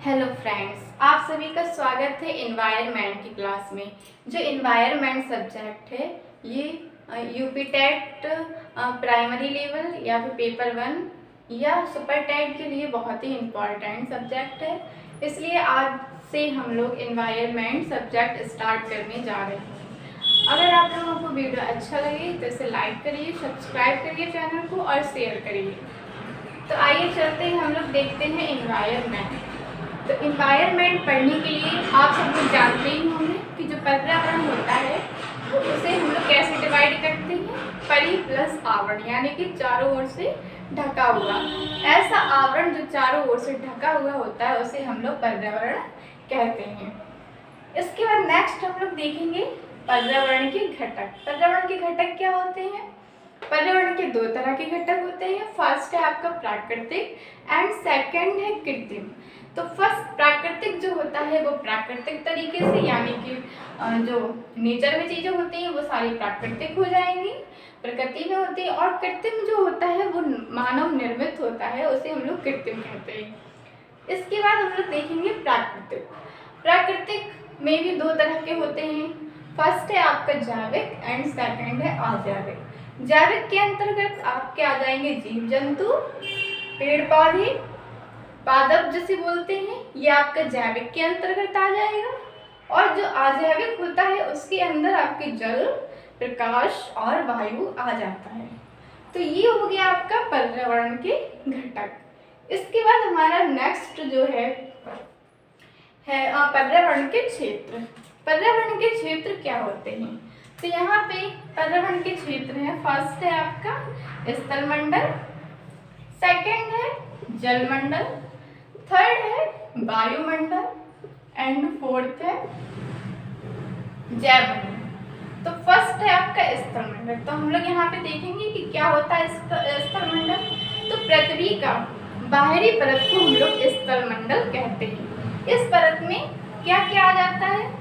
Hello friends, आप सभी का स्वागत है इन्वायरमेंट की क्लास में। जो इन्वायरमेंट सब्जेक्ट है ये यूपी टेट प्राइमरी लेवल या फिर पेपर 1 या सुपर टेट के लिए बहुत ही इम्पॉर्टेंट सब्जेक्ट है। इसलिए आज से हम लोग इन्वायरमेंट सब्जेक्ट स्टार्ट करने जा रहे हैं। अगर आप लोगों को वीडियो अच्छा लगे तो इसे लाइक करिए, सब्सक्राइब करिए चैनल को और शेयर करिए। तो आइए चलते हैं, हम लोग देखते हैं इन्वायरमेंट। तो इन्वायरमेंट पढ़ने के लिए आप सब लोग जानते ही होंगे कि जो पर्यावरण होता है वो उसे हम लोग कैसे डिवाइड करते हैं, परि प्लस आवरण, यानी कि चारों ओर से ढका हुआ। ऐसा आवरण जो चारों ओर से ढका हुआ होता है उसे हम लोग पर्यावरण कहते हैं। इसके बाद नेक्स्ट हम लोग देखेंगे पर्यावरण के घटक। पर्यावरण के घटक क्या होते हैं? पर्यावरण के दो तरह के घटक होते हैं। फर्स्ट है आपका प्राकृतिक एंड सेकंड है कृत्रिम। तो फर्स्ट प्राकृतिक जो होता है वो प्राकृतिक तरीके से, यानी कि जो नेचर में चीज़ें होती हैं वो सारी प्राकृतिक हो जाएंगी, प्रकृति में होती है। और कृत्रिम जो होता है वो मानव निर्मित होता है, उसे हम लोग कृत्रिम कहते हैं। इसके बाद हम लोग देखेंगे प्राकृतिक। प्राकृतिक में भी दो तरह के होते हैं। फर्स्ट है आपका जैविक एंड सेकंड है अजैविक। जैविक के अंतर्गत आपके आ जाएंगे जीव जंतु, पेड़ पौधे, पादप जिसे बोलते हैं, ये आपका जैविक के अंतर्गत आ जाएगा। और जो अजैविक होता है उसके अंदर आपके जल, प्रकाश और वायु आ जाता है। तो ये हो गया आपका पर्यावरण के घटक। इसके बाद हमारा नेक्स्ट जो है पर्यावरण के क्षेत्र। पर्यावरण के क्षेत्र क्या होते हैं? तो यहाँ पे पर्यावरण के क्षेत्र है, फर्स्ट है आपका स्थलमंडल, सेकंड है जलमंडल, थर्ड है वायुमंडल एंड फोर्थ है जैवमंडल। तो फर्स्ट है आपका स्थलमंडल। तो हम लोग यहाँ पे देखेंगे कि क्या होता है स्थलमंडल। तो पृथ्वी का बाहरी परत को हम लोग स्थलमंडल कहते हैं। इस परत में क्या क्या आ जाता है?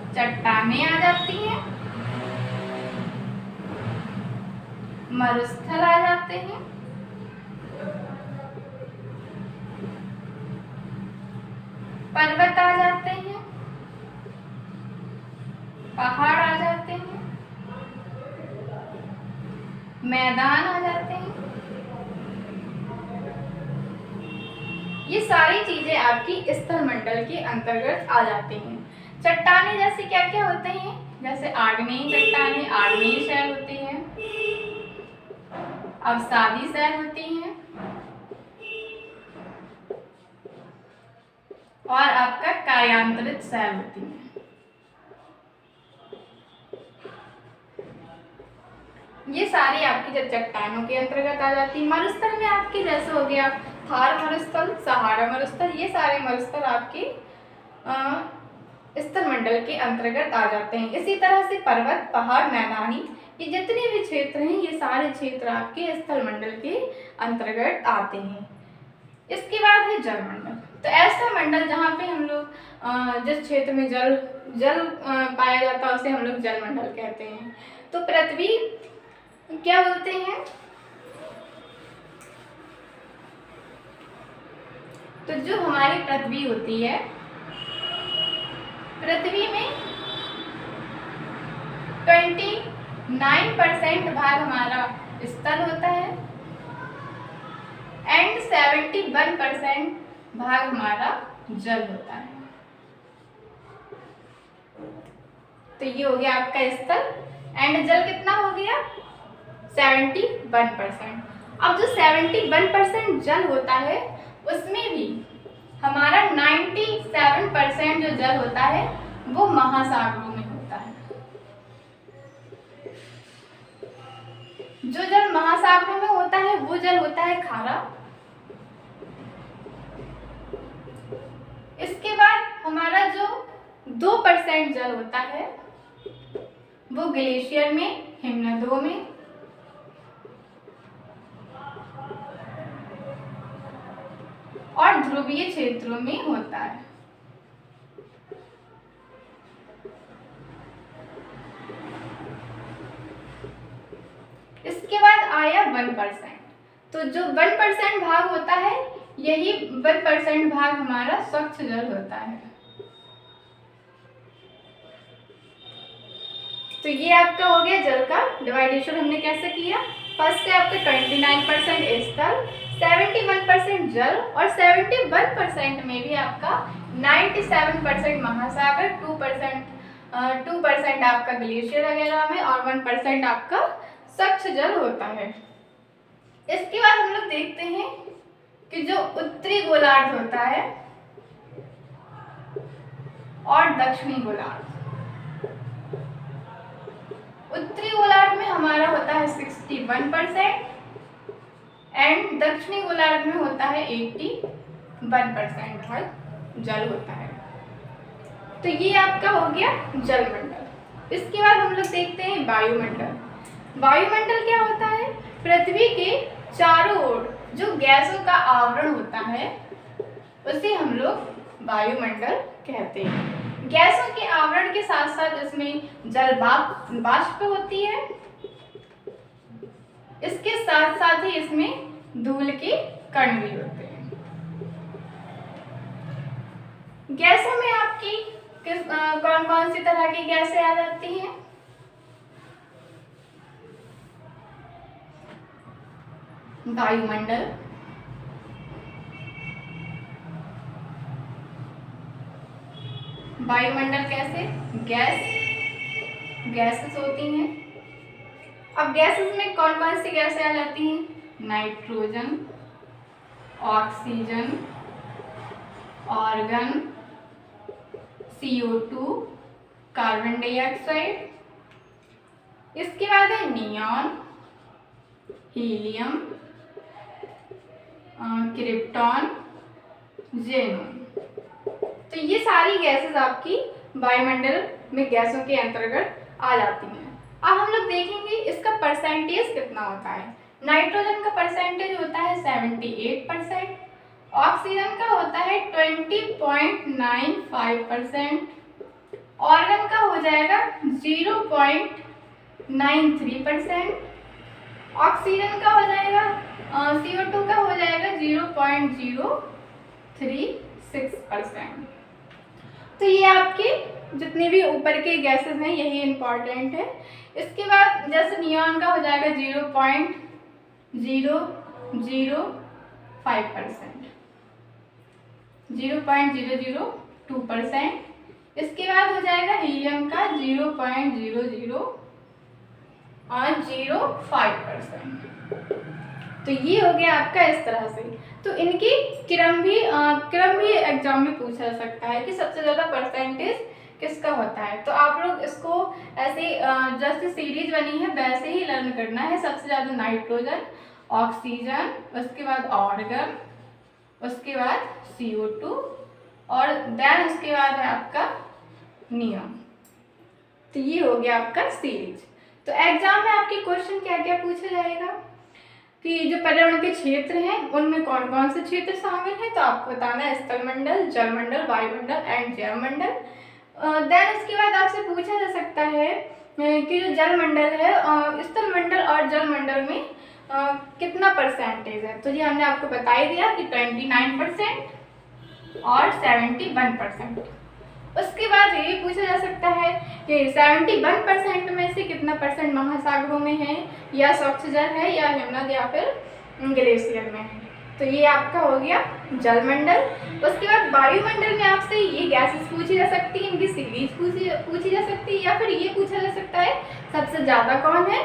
चट्टानें आ जाती हैं, मरुस्थल आ जाते हैं, पर्वत आ जाते हैं, पहाड़ आ जाते हैं, मैदान आ जाते हैं। ये सारी चीजें आपकी स्थलमंडल के अंतर्गत आ जाती हैं। चट्टानें जैसे क्या क्या होते हैं? जैसे आग्नेय चट्टानें, आग्नेय शैल होती हैं, अवसादी शैल होती हैं, और आपका कायांतरित शैल होती है। ये सारी आपकी जब चट्टानों के अंतर्गत आ जाती है। मरुस्थल में आपके जैसे हो गया थार मरुस्थल, सहारा मरुस्थल, ये सारे मरुस्थल आपके स्थलमंडल के अंतर्गत आ जाते हैं। इसी तरह से पर्वत, पहाड़, मैदानी, ये जितने भी क्षेत्र हैं ये सारे क्षेत्र आपके स्थलमंडल के अंतर्गत आते हैं। इसके बाद है जलमंडल। तो ऐसा मंडल जहाँ पे हम लोग जिस क्षेत्र में जल पाया जाता है उसे हम लोग जलमंडल कहते हैं। तो पृथ्वी क्या बोलते हैं? तो जो हमारी पृथ्वी होती है, पृथ्वी में 29% भाग हमारा स्थल होता है एंड 71% भाग हमारा जल होता है। तो ये हो गया आपका स्थल एंड जल कितना हो गया? 71%। अब जो 71% जल होता है उसमें भी हमारा 97% जो जल होता है वो महासागरों में होता है। जो जल महासागरों में होता है वो जल होता है खारा। इसके बाद हमारा जो 2% जल होता है वो ग्लेशियर में, हिमनदों में, और ध्रुवीय क्षेत्रों में होता है। इसके बाद आया 1%। तो जो 1% भाग होता है यही 1% भाग हमारा स्वच्छ जल होता है। तो ये आपका हो गया जल का डिवाइडेशन हमने कैसे किया। फर्स्ट है आपका 29% स्थल, 71% जल और 71% में भी आपका 97% महासागर, 2% आपका ग्लेशियर वगैरह में और 1% आपका स्वच्छ जल होता है। इसके बाद हम लोग देखते हैं कि जो उत्तरी गोलार्ध होता है और दक्षिणी गोलार्ध। उत्तरी गोलार्ध में हमारा होता है 61% एंड दक्षिणी गोलार्ध में होता है 81% भाग जल होता है। तो ये आपका हो गया जलमंडल। इसके बाद हम लोग देखते हैं वायुमंडल। वायुमंडल क्या होता है? पृथ्वी के चारों ओर जो गैसों का आवरण होता है उसे हम लोग वायुमंडल कहते हैं। गैसों के आवरण के साथ साथ इसमें जल वाष्प होती है, इसके साथ साथ ही इसमें धूल के कण भी होते हैं। गैसों में आपकी कौन कौन सी तरह की गैसें आ जाती हैं? वायुमंडल, वायुमंडल कैसे गैसेस होती हैं। अब गैसेस में कौन कौन सी गैसें आ जाती हैं? Nitrogen, oxygen, argon, CO2, carbon dioxide. इसके बाद है नियॉन, हीलियम, क्रिप्टॉन, जेनॉन। तो ये सारी गैसेस आपकी वायुमंडल में गैसों के अंतर्गत आ जाती हैं। अब हम लोग देखेंगे इसका परसेंटेज कितना होता है। नाइट्रोजन का परसेंटेज होता है 78%, ऑक्सीजन का होता है 20.95%, ऑर्गन का हो जाएगा 0.93%, ऑक्सीजन का हो जाएगा CO2 का हो जाएगा 0.036%। तो ये आपके जितने भी ऊपर के गैसेस हैं यही इम्पॉर्टेंट है। इसके बाद जैसे नियॉन का हो जाएगा 0.005%, 0.002%। इसके बाद हो जाएगा हीलियम का 0.005%। तो ये हो गया आपका इस तरह से। तो इनकी क्रम भी एग्जाम में पूछा जा सकता है कि सबसे ज़्यादा परसेंटेज किसका होता है। तो आप लोग इसको ऐसे जैसे सीरीज बनी है वैसे ही लर्न करना है। सबसे ज़्यादा नाइट्रोजन, ऑक्सीजन, उसके बाद ऑर्गन, उसके बाद CO2 और देन उसके बाद है आपका नियॉन। तो ये हो गया आपका सीरीज। तो एग्जाम में आपके क्वेश्चन क्या क्या पूछा जाएगा कि जो पर्यावरण के क्षेत्र हैं उनमें कौन कौन से क्षेत्र शामिल हैं। तो आपको बताना है स्थलमंडल, जलमंडल, वायुमंडल एंड जैवमंडल। देन उसके बाद आपसे पूछा जा सकता है कि जो जलमंडल है स्थलमंडल और जलमंडल में कितना परसेंटेज है। तो ये हमने आपको बता ही दिया कि 29% और 71%। उसके बाद ये पूछा जा सकता है कि 71% में से कितना परसेंट महासागरों में है या स्वच्छ जल है या हिमनद या फिर ग्लेशियर में है। तो ये आपका हो गया जलमंडल। उसके बाद वायुमंडल में आपसे ये गैसेस पूछी जा सकती है, इनकी सीरीज पूछी जा सकती है या फिर ये पूछा जा सकता है सबसे ज़्यादा कौन है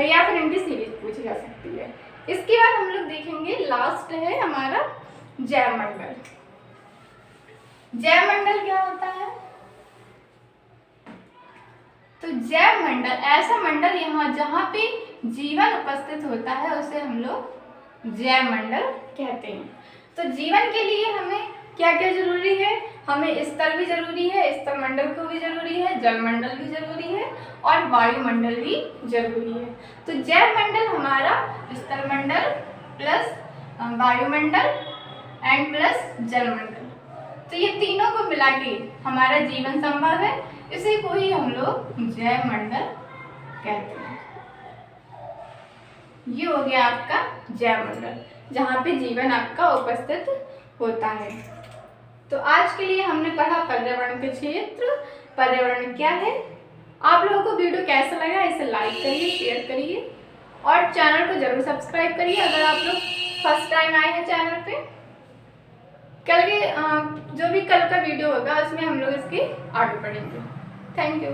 या फिर इनकी सीरीज पूछी जा सकती है। इसके बाद हम लोग देखेंगे लास्ट है हमारा जैवमंडल। जैवमंडल क्या होता है? तो जैवमंडल ऐसा मंडल जहाँ पे जीवन उपस्थित होता है उसे हम लोग जैवमंडल कहते हैं। तो जीवन के लिए हमें क्या क्या जरूरी है? हमें स्थल भी जरूरी है, स्थलमंडल को भी जरूरी है, जलमंडल भी जरूरी है और वायुमंडल भी जरूरी है। तो जैवमंडल हमारा स्थलमंडल प्लस वायुमंडल एंड प्लस जलमंडल, तो ये तीनों को मिला के हमारा जीवन संभव है। इसी को ही हम लोग जैवमंडल कहते हैं। ये हो गया आपका जैवमंडल, जहाँ पे जीवन आपका उपस्थित होता है। तो आज के लिए हमने पढ़ा पर्यावरण के क्षेत्र, पर्यावरण क्या है। आप लोगों को वीडियो कैसा लगा इसे लाइक करिए, शेयर करिए और चैनल को जरूर सब्सक्राइब करिए अगर आप लोग फर्स्ट टाइम आए हैं चैनल पे। कल के जो भी कल का वीडियो होगा उसमें हम लोग इसकी आगे बढ़ेंगे। Thank you.